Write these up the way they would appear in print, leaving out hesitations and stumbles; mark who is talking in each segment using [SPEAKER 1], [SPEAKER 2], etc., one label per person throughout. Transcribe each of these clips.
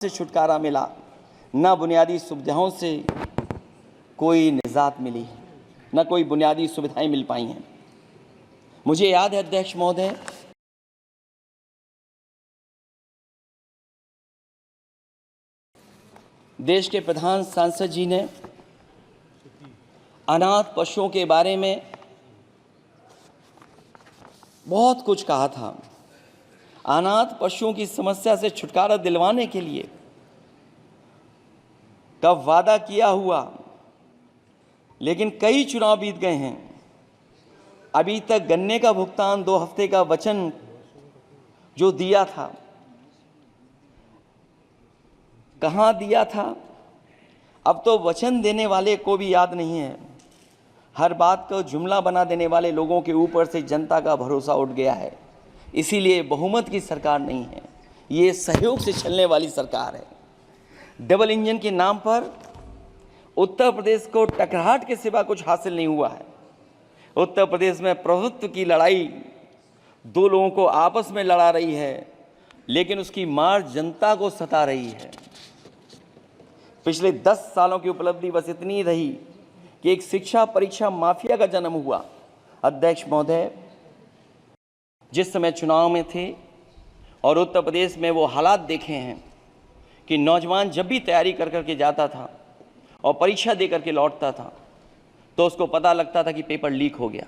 [SPEAKER 1] से छुटकारा मिला, न बुनियादी सुविधाओं से कोई निजात मिली, न कोई बुनियादी सुविधाएं मिल पाई हैं। मुझे याद है अध्यक्ष महोदय, देश के प्रधान सांसद जी ने अनाथ पशुओं के बारे में बहुत कुछ कहा था। अनाथ पशुओं की समस्या से छुटकारा दिलवाने के लिए कब वादा किया हुआ, लेकिन कई चुनाव बीत गए हैं, अभी तक गन्ने का भुगतान 2 हफ्ते का वचन जो दिया था, कहां दिया था? अब तो वचन देने वाले को भी याद नहीं है। हर बात को जुमला बना देने वाले लोगों के ऊपर से जनता का भरोसा उठ गया है। इसीलिए बहुमत की सरकार नहीं है, ये सहयोग से चलने वाली सरकार है। डबल इंजन के नाम पर उत्तर प्रदेश को टकराहट के सिवा कुछ हासिल नहीं हुआ है। उत्तर प्रदेश में प्रभुत्व की लड़ाई 2 लोगों को आपस में लड़ा रही है, लेकिन उसकी मार जनता को सता रही है। पिछले 10 सालों की उपलब्धि बस इतनी रही कि एक शिक्षा परीक्षा माफिया का जन्म हुआ। अध्यक्ष महोदय, जिस समय चुनाव में थे और उत्तर प्रदेश में वो हालात देखे हैं कि नौजवान जब भी तैयारी कर करके जाता था और परीक्षा दे करके लौटता था तो उसको पता लगता था कि पेपर लीक हो गया।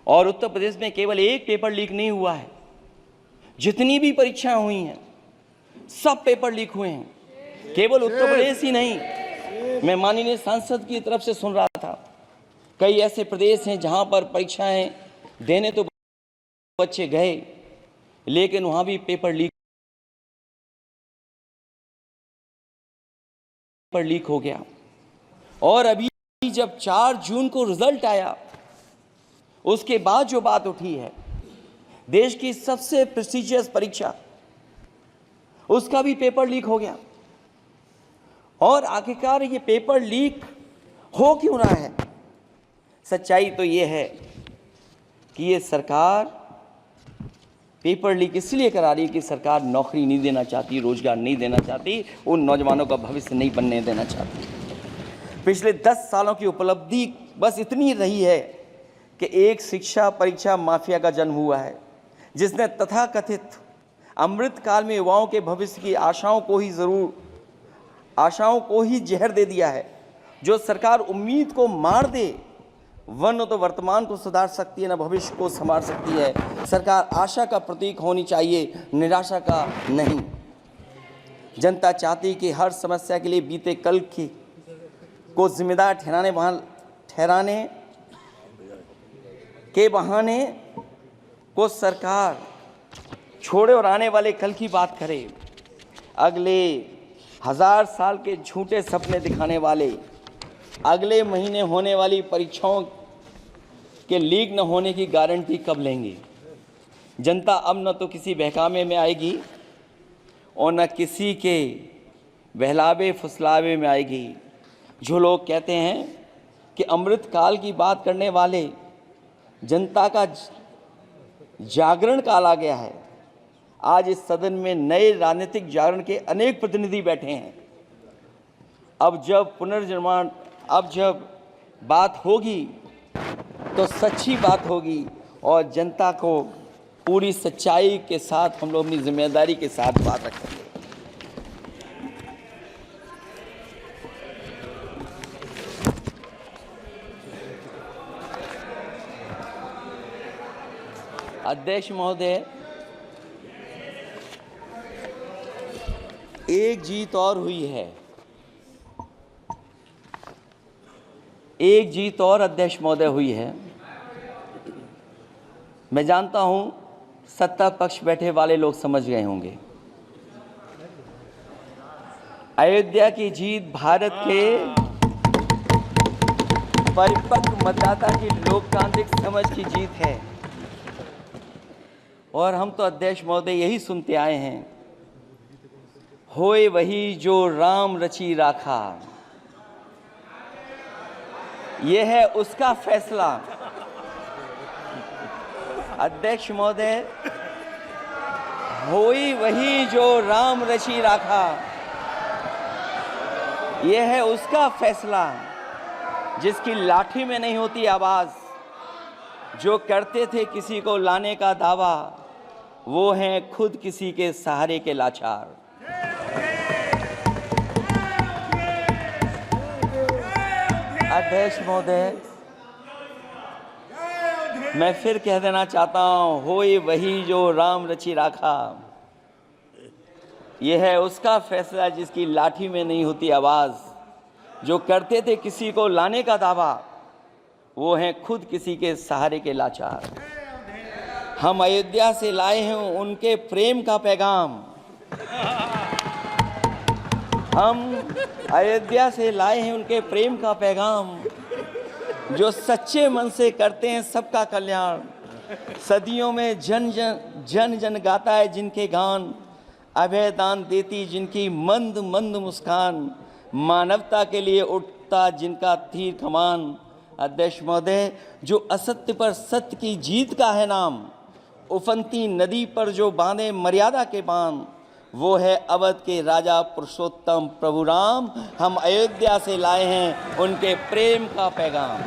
[SPEAKER 1] और उत्तर प्रदेश में केवल एक पेपर लीक नहीं हुआ है, जितनी भी परीक्षाएं हुई हैं सब पेपर लीक हुए हैं। केवल उत्तर प्रदेश ही नहीं, मैं माननीय सांसद की तरफ से सुन रहा था, कई ऐसे प्रदेश हैं जहां पर परीक्षाएं देने तो बच्चे गए, लेकिन वहां भी पेपर लीक हो गया। और अभी जब 4 जून को रिजल्ट आया, उसके बाद जो बात उठी है, देश की सबसे प्रेस्टिजियस परीक्षा, उसका भी पेपर लीक हो गया। और आखिरकार ये पेपर लीक हो क्यों रहा है? सच्चाई तो ये है कि ये सरकार पेपर लीक इसलिए करा रही है कि सरकार नौकरी नहीं देना चाहती, रोजगार नहीं देना चाहती, उन नौजवानों का भविष्य नहीं बनने देना चाहती। पिछले 10 सालों की उपलब्धि बस इतनी रही है कि एक शिक्षा परीक्षा माफिया का जन्म हुआ है, जिसने तथाकथित अमृत काल में युवाओं के भविष्य की आशाओं को ही जहर दे दिया है। जो सरकार उम्मीद को मार दे, वह तो वर्तमान को सुधार सकती है, न भविष्य को संवार सकती है। सरकार आशा का प्रतीक होनी चाहिए, निराशा का नहीं। जनता चाहती कि हर समस्या के लिए बीते कल को जिम्मेदार ठहराने के बहाने को सरकार छोड़े और आने वाले कल की बात करे। अगले 1000 साल के झूठे सपने दिखाने वाले अगले महीने होने वाली परीक्षाओं के लीक न होने की गारंटी कब लेंगे? जनता अब न तो किसी बहकावे में आएगी और न किसी के बहलावे फुसलावे में आएगी। जो लोग कहते हैं कि अमृत काल की बात करने वाले, जनता का जागरण काल आ गया है। आज इस सदन में नए राजनीतिक जागरण के अनेक प्रतिनिधि बैठे हैं। अब जब बात होगी तो सच्ची बात होगी और जनता को पूरी सच्चाई के साथ हम लोग अपनी जिम्मेदारी के साथ बात रखेंगे। अध्यक्ष महोदय, एक जीत और हुई है, एक जीत और अध्यक्ष महोदय हुई है। मैं जानता हूं सत्ता पक्ष बैठे वाले लोग समझ गए होंगे। अयोध्या की जीत भारत के परिपक्व मतदाता की लोकतांत्रिक समझ की जीत है। और हम तो अध्यक्ष महोदय यही सुनते आए हैं, होए वही जो राम रची राखा, यह है उसका फैसला। अध्यक्ष महोदय, होई वही जो राम रची राखा, यह है उसका फैसला जिसकी लाठी में नहीं होती आवाज। जो करते थे किसी को लाने का दावा, वो हैं खुद किसी के सहारे के लाचार। अध्यक्ष महोदय, मैं फिर कह देना चाहता हूं, होई वही जो राम रची राखा, यह है उसका फैसला जिसकी लाठी में नहीं होती आवाज। जो करते थे किसी को लाने का दावा, वो हैं खुद किसी के सहारे के लाचार। हम अयोध्या से लाए हैं उनके प्रेम का पैगाम, हम अयोध्या से लाए हैं उनके प्रेम का पैगाम। जो सच्चे मन से करते हैं सबका कल्याण, सदियों में जन जन गाता है जिनके गान। अभय दान देती जिनकी मंद मंद मुस्कान, मानवता के लिए उठता जिनका तीर कमान। अध्यक्ष महोदय, जो असत्य पर सत्य की जीत का है नाम, उफनती नदी पर जो बांधे मर्यादा के बांध, वो है अवध के राजा पुरुषोत्तम प्रभु राम। हम अयोध्या से लाए हैं उनके प्रेम का पैगाम।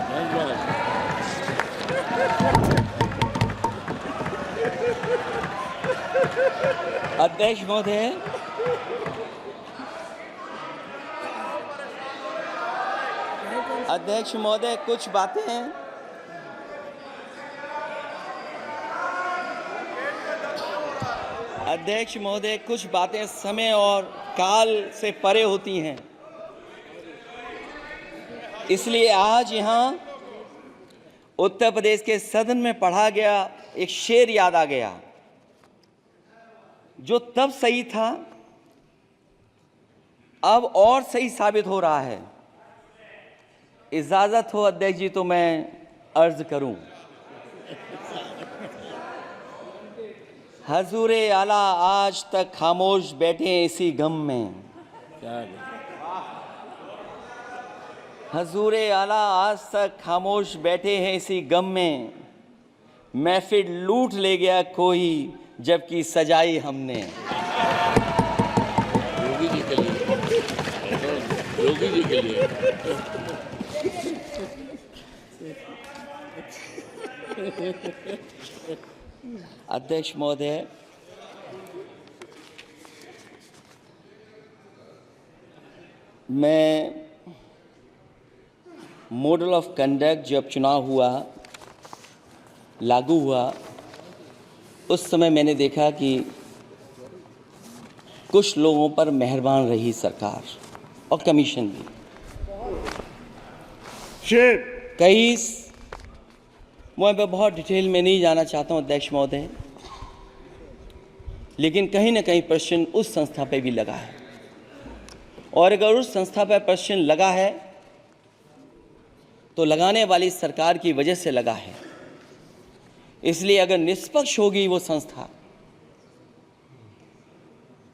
[SPEAKER 1] अध्यक्ष महोदय, अध्यक्ष महोदय, कुछ बातें अध्यक्ष महोदय, कुछ बातें समय और काल से परे होती हैं, इसलिए आज यहाँ उत्तर प्रदेश के सदन में पढ़ा गया एक शेर याद आ गया, जो तब सही था अब और सही साबित हो रहा है। इजाजत हो अध्यक्ष जी तो मैं अर्ज करूं। हजूरे आला आज तक खामोश बैठे इसी गम में, हजूरे आला आज तक खामोश बैठे हैं इसी गम में। महफिल लूट ले गया कोई जबकि सजाई हमने।
[SPEAKER 2] योगी जी के लिए, योगी जी के लिए।
[SPEAKER 1] अध्यक्ष महोदय, मैं मॉडल ऑफ कंडक्ट जब चुनाव हुआ, लागू हुआ, उस समय मैंने देखा कि कुछ लोगों पर मेहरबान रही सरकार और कमीशन भी। कई, मैं बहुत डिटेल में नहीं जाना चाहता हूं अध्यक्ष महोदय, लेकिन कहीं ना कहीं प्रश्न उस संस्था पे भी लगा है, और अगर उस संस्था पर प्रश्न लगा है तो लगाने वाली सरकार की वजह से लगा है। इसलिए अगर निष्पक्ष होगी वो संस्था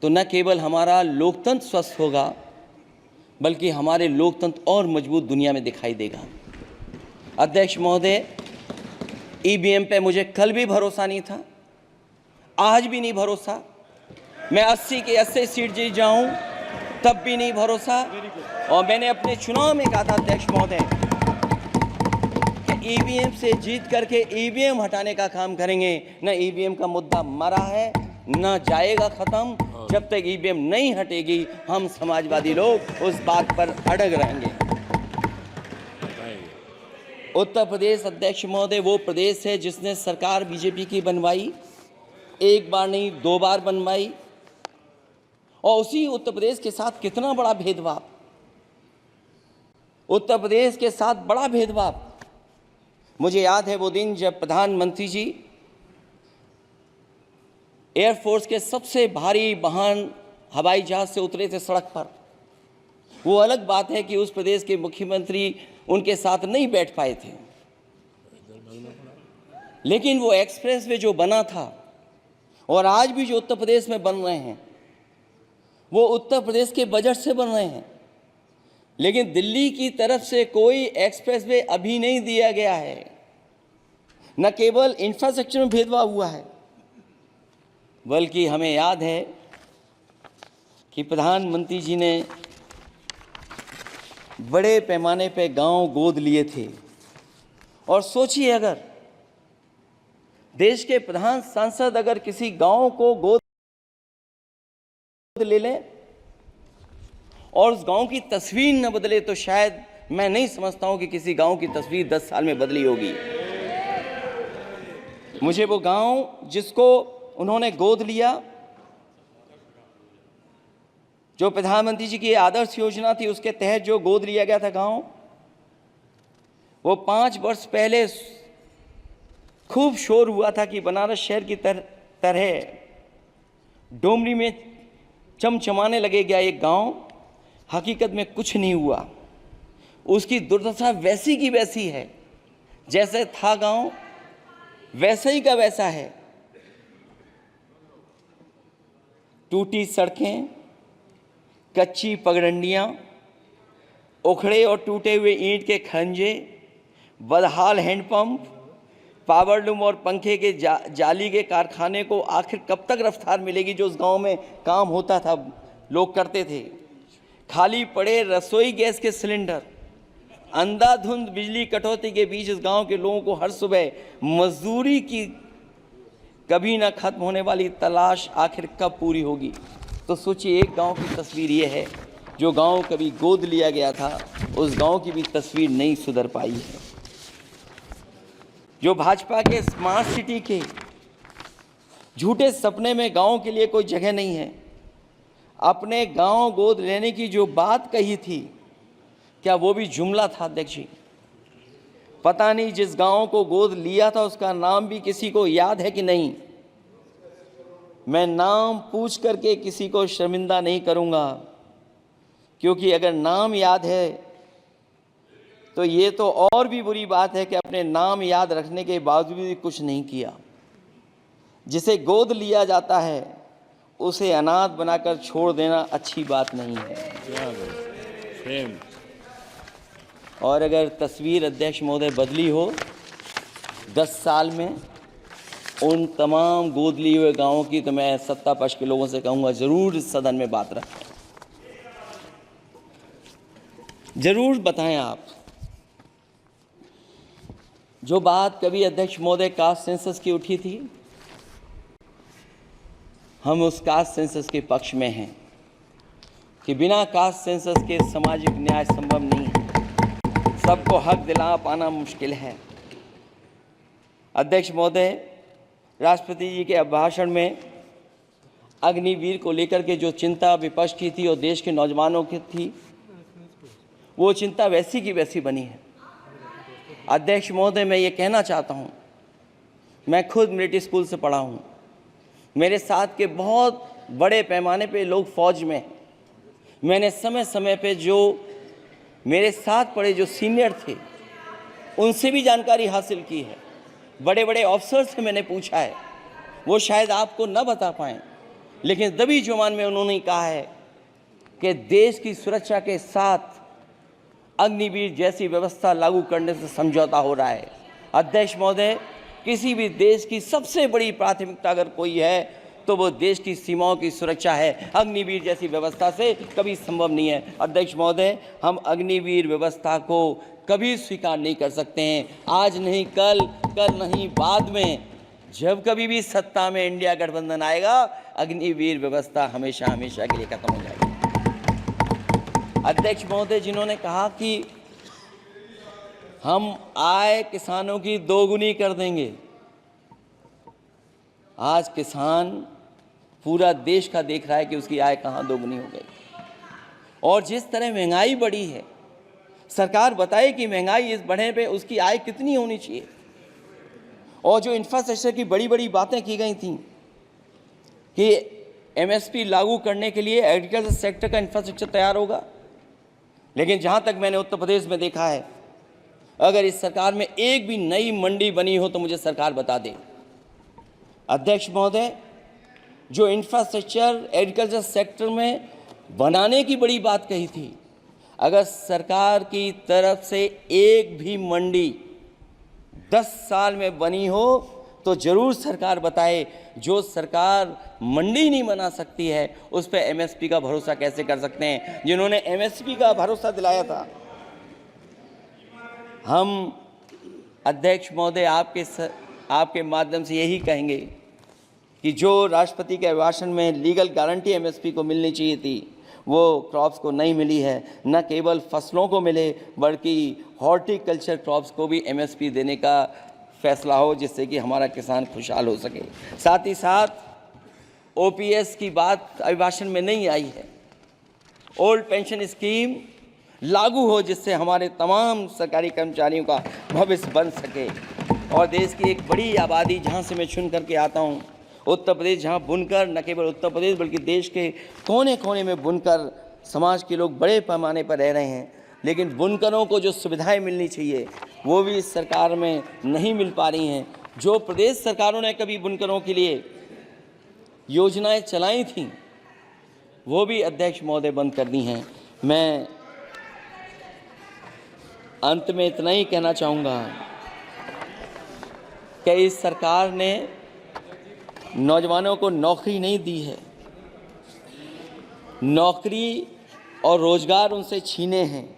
[SPEAKER 1] तो न केवल हमारा लोकतंत्र स्वस्थ होगा, बल्कि हमारे लोकतंत्र और मजबूत दुनिया में दिखाई देगा। अध्यक्ष महोदय, ईवीएम पे मुझे कल भी भरोसा नहीं था, आज भी नहीं भरोसा। मैं 80 के 80 सीट जीत जाऊं तब भी नहीं भरोसा। और मैंने अपने चुनाव में कहा था अध्यक्ष महोदय कि ईवीएम से जीत करके ईवीएम हटाने का काम करेंगे। न ईवीएम का मुद्दा मरा है, न जाएगा खत्म। जब तक ईवीएम नहीं हटेगी हम समाजवादी लोग उस बात पर अड़ग रहेंगे। उत्तर प्रदेश अध्यक्ष महोदय वो प्रदेश है जिसने सरकार बीजेपी की बनवाई, एक बार नहीं 2 बार बनवाई, और उसी उत्तर प्रदेश के साथ कितना बड़ा भेदभाव, उत्तर प्रदेश के साथ बड़ा भेदभाव। मुझे याद है वो दिन जब प्रधानमंत्री जी एयरफोर्स के सबसे भारी वाहन हवाई जहाज से उतरे थे सड़क पर। वो अलग बात है कि उस प्रदेश के मुख्यमंत्री उनके साथ नहीं बैठ पाए थे, लेकिन वो एक्सप्रेसवे जो बना था और आज भी जो उत्तर प्रदेश में बन रहे हैं वो उत्तर प्रदेश के बजट से बन रहे हैं। लेकिन दिल्ली की तरफ से कोई एक्सप्रेसवे अभी नहीं दिया गया है। न केवल इंफ्रास्ट्रक्चर में भेदभाव हुआ है, बल्कि हमें याद है कि प्रधानमंत्री जी ने बड़े पैमाने पे गांव गोद लिए थे। और सोचिए, अगर देश के प्रधान सांसद अगर किसी गांव को गोद ले लें और उस गांव की तस्वीर न बदले, तो शायद मैं नहीं समझता हूं कि किसी गांव की तस्वीर 10 साल में बदली होगी। मुझे वो गांव जिसको उन्होंने गोद लिया, जो प्रधानमंत्री जी की आदर्श योजना थी उसके तहत जो गोद लिया गया था गांव, वो 5 वर्ष पहले खूब शोर हुआ था कि बनारस शहर की तरह डोमरी में चमचमाने लगेगा एक गांव। हकीकत में कुछ नहीं हुआ। उसकी दुर्दशा वैसी की वैसी है, जैसे था गांव वैसा ही का वैसा है। टूटी सड़कें, कच्ची पगडंडियां, उखड़े और टूटे हुए ईंट के खंजे, बदहाल हैंडपंप, पावरलूम और पंखे के जाली के कारखाने को आखिर कब तक रफ्तार मिलेगी जो उस गांव में काम होता था, लोग करते थे। खाली पड़े रसोई गैस के सिलेंडर, अंधाधुंध बिजली कटौती के बीच इस गांव के लोगों को हर सुबह मजदूरी की कभी ना खत्म होने वाली तलाश आखिर कब पूरी होगी। तो सोचिए, एक गांव की तस्वीर ये है। जो गांव कभी गोद लिया गया था, उस गांव की भी तस्वीर नहीं सुधर पाई है। जो भाजपा के स्मार्ट सिटी के झूठे सपने में गांव के लिए कोई जगह नहीं है। अपने गांव गोद लेने की जो बात कही थी, क्या वो भी जुमला था अध्यक्ष जी? पता नहीं जिस गांव को गोद लिया था उसका नाम भी किसी को याद है कि नहीं। मैं नाम पूछ करके किसी को शर्मिंदा नहीं करूंगा, क्योंकि अगर नाम याद है तो ये तो और भी बुरी बात है कि अपने नाम याद रखने के बावजूद भी कुछ नहीं किया। जिसे गोद लिया जाता है उसे अनाथ बनाकर छोड़ देना अच्छी बात नहीं है। और अगर तस्वीर अध्यक्ष महोदय बदली हो 10 साल में उन तमाम गोद लिए हुए गांवों की, तो मैं सत्ता पक्ष के लोगों से कहूंगा जरूर इस सदन में बात रखें, जरूर बताएं आप। जो बात कभी अध्यक्ष महोदय कास्ट सेंसस की उठी थी, हम उस कास्ट सेंसस के पक्ष में हैं कि बिना कास्ट सेंसस के सामाजिक न्याय संभव नहीं है। सबको हक दिला पाना मुश्किल है। अध्यक्ष महोदय, राष्ट्रपति जी के अभिभाषण में अग्निवीर को लेकर के जो चिंता विपक्ष की थी और देश के नौजवानों की थी, वो चिंता वैसी की वैसी बनी है। अध्यक्ष महोदय, मैं ये कहना चाहता हूँ, मैं खुद मिलिट्री स्कूल से पढ़ा हूँ। मेरे साथ के बहुत बड़े पैमाने पे लोग फौज में हैं। मैंने समय समय पे जो मेरे साथ पढ़े जो सीनियर थे उनसे भी जानकारी हासिल की है। बड़े बड़े ऑफिसर से मैंने पूछा है, वो शायद आपको न बता पाएँ, लेकिन दबी जुबान में उन्होंने कहा है कि देश की सुरक्षा के साथ अग्निवीर जैसी व्यवस्था लागू करने से समझौता हो रहा है। अध्यक्ष महोदय, किसी भी देश की सबसे बड़ी प्राथमिकता अगर कोई है तो वो देश की सीमाओं की सुरक्षा है। अग्निवीर जैसी व्यवस्था से कभी संभव नहीं है। अध्यक्ष महोदय, हम अग्निवीर व्यवस्था को कभी स्वीकार नहीं कर सकते हैं। आज नहीं कल, कल नहीं बाद में, जब कभी भी सत्ता में इंडिया गठबंधन आएगा, अग्निवीर व्यवस्था हमेशा हमेशा के लिए खत्म हो जाएगी। अध्यक्ष महोदय, जिन्होंने कहा कि हम आय किसानों की दोगुनी कर देंगे, आज किसान पूरा देश का देख रहा है कि उसकी आय कहाँ दोगुनी हो गई। और जिस तरह महंगाई बढ़ी है, सरकार बताए कि महंगाई इस बढ़ने पे उसकी आय कितनी होनी चाहिए। और जो इंफ्रास्ट्रक्चर की बड़ी बड़ी बातें की गई थी कि एमएसपी लागू करने के लिए एग्रीकल्चर सेक्टर का इंफ्रास्ट्रक्चर तैयार होगा, लेकिन जहाँ तक मैंने उत्तर प्रदेश में देखा है, अगर इस सरकार में एक भी नई मंडी बनी हो तो मुझे सरकार बता दे। अध्यक्ष महोदय, जो इंफ्रास्ट्रक्चर एग्रीकल्चर सेक्टर में बनाने की बड़ी बात कही थी, अगर सरकार की तरफ से एक भी मंडी 10 साल में बनी हो तो ज़रूर सरकार बताए। जो सरकार मंडी नहीं बना सकती है उस पर एमएसपी का भरोसा कैसे कर सकते हैं? जिन्होंने एमएसपी का भरोसा दिलाया था। हम अध्यक्ष महोदय आपके माध्यम से यही कहेंगे कि जो राष्ट्रपति के अभिभाषण में लीगल गारंटी एमएसपी को मिलनी चाहिए थी वो क्रॉप्स को नहीं मिली है। न केवल फसलों को मिले बल्कि हॉर्टिकल्चर क्रॉप्स को भी एमएसपी देने का फैसला हो, जिससे कि हमारा किसान खुशहाल हो सके। साथ ही साथ ओपीएस की बात अभिभाषण में नहीं आई है। ओल्ड पेंशन स्कीम लागू हो जिससे हमारे तमाम सरकारी कर्मचारियों का भविष्य बन सके। और देश की एक बड़ी आबादी जहाँ से मैं चुन करके आता हूँ, उत्तर प्रदेश, जहाँ बुनकर न केवल उत्तर प्रदेश बल्कि देश के कोने कोने में बुनकर समाज के लोग बड़े पैमाने पर रह रहे हैं, लेकिन बुनकरों को जो सुविधाएं मिलनी चाहिए वो भी इस सरकार में नहीं मिल पा रही हैं। जो प्रदेश सरकारों ने कभी बुनकरों के लिए योजनाएं चलाई थीं वो भी अध्यक्ष महोदय बंद कर दी हैं। मैं अंत में इतना ही कहना चाहूँगा कि इस सरकार ने नौजवानों को नौकरी नहीं दी है, नौकरी और रोजगार उनसे छीने हैं,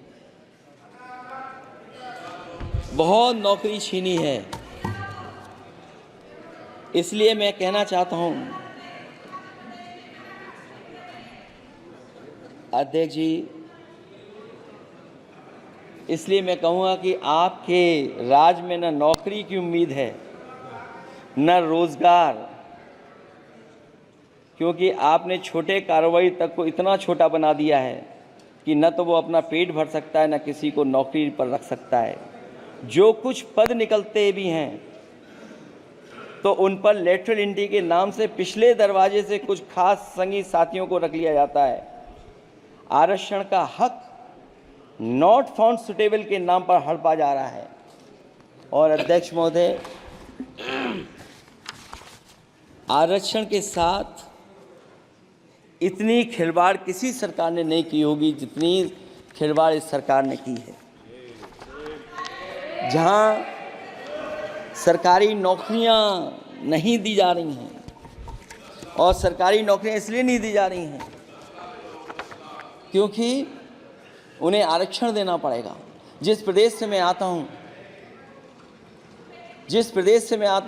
[SPEAKER 1] बहुत नौकरी छीनी है। इसलिए मैं कहना चाहता हूं अध्यक्ष जी, इसलिए मैं कहूँगा कि आपके राज में न नौकरी की उम्मीद है न रोजगार, क्योंकि आपने छोटे कारोबारी तक को इतना छोटा बना दिया है कि न तो वो अपना पेट भर सकता है न किसी को नौकरी पर रख सकता है। जो कुछ पद निकलते भी हैं तो उन पर लेटरल एंट्री के नाम से पिछले दरवाजे से कुछ खास संगी साथियों को रख लिया जाता है। आरक्षण का हक नॉट फाउंड सुटेबल के नाम पर हड़पा जा रहा है। और अध्यक्ष महोदय, आरक्षण के साथ इतनी खिलवाड़ किसी सरकार ने नहीं की होगी जितनी खिलवाड़ इस सरकार ने की है। जहां सरकारी नौकरियां नहीं दी जा रही हैं, और सरकारी नौकरियां इसलिए नहीं दी जा रही हैं क्योंकि उन्हें आरक्षण देना पड़ेगा। जिस प्रदेश से मैं आता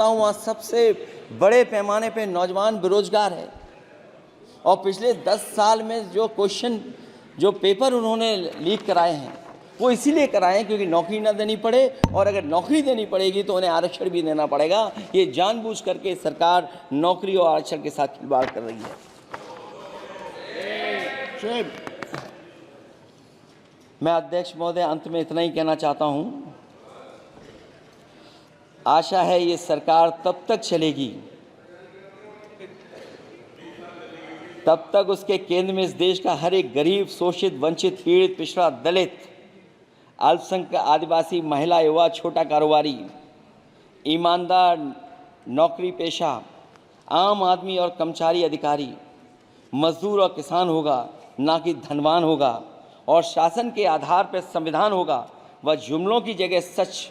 [SPEAKER 1] हूं वहाँ सबसे बड़े पैमाने पे नौजवान बेरोजगार है। और पिछले 10 साल में जो पेपर उन्होंने लीक कराए हैं वो इसीलिए कराए हैं क्योंकि नौकरी ना देनी पड़े, और अगर नौकरी देनी पड़ेगी तो उन्हें आरक्षण भी देना पड़ेगा। ये जानबूझ करके सरकार नौकरी और आरक्षण के साथ खिलवाड़ कर रही है। मैं अध्यक्ष महोदय अंत में इतना ही कहना चाहता हूं, आशा है ये सरकार तब तक चलेगी तब तक उसके केंद्र में इस देश का हर एक गरीब, शोषित, वंचित, पीड़ित, पिछड़ा, दलित, अल्पसंख्यक, आदिवासी, महिला, युवा, छोटा कारोबारी, ईमानदार, नौकरी पेशा, आम आदमी और कर्मचारी, अधिकारी, मजदूर और किसान होगा, ना कि धनवान होगा। और शासन के आधार पर संविधान होगा। वह जुमलों की जगह सच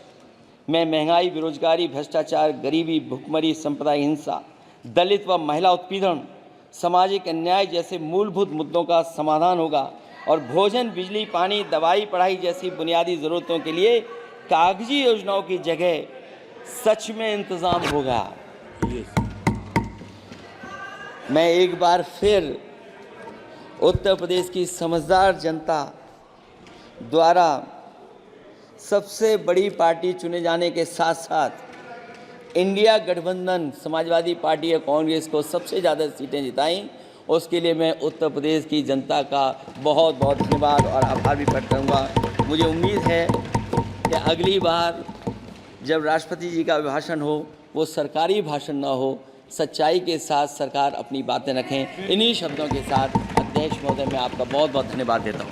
[SPEAKER 1] में महंगाई, बेरोजगारी, भ्रष्टाचार, गरीबी, भुखमरी, सांप्रदायिक हिंसा, दलित व महिला उत्पीड़न, सामाजिक अन्याय जैसे मूलभूत मुद्दों का समाधान होगा। और भोजन, बिजली, पानी, दवाई, पढ़ाई जैसी बुनियादी ज़रूरतों के लिए कागजी योजनाओं की जगह सच में इंतज़ाम होगा। मैं एक बार फिर उत्तर प्रदेश की समझदार जनता द्वारा सबसे बड़ी पार्टी चुने जाने के साथ साथ इंडिया गठबंधन समाजवादी पार्टी और कांग्रेस को सबसे ज़्यादा सीटें जिताई, उसके लिए मैं उत्तर प्रदेश की जनता का बहुत बहुत धन्यवाद और आभार भी प्रकट करूँगा। मुझे उम्मीद है कि अगली बार जब राष्ट्रपति जी का अभिभाषण हो वो सरकारी भाषण ना हो, सच्चाई के साथ सरकार अपनी बातें रखें। इन्हीं शब्दों के साथ अध्यक्ष महोदय मैं आपका बहुत बहुत धन्यवाद देता हूँ।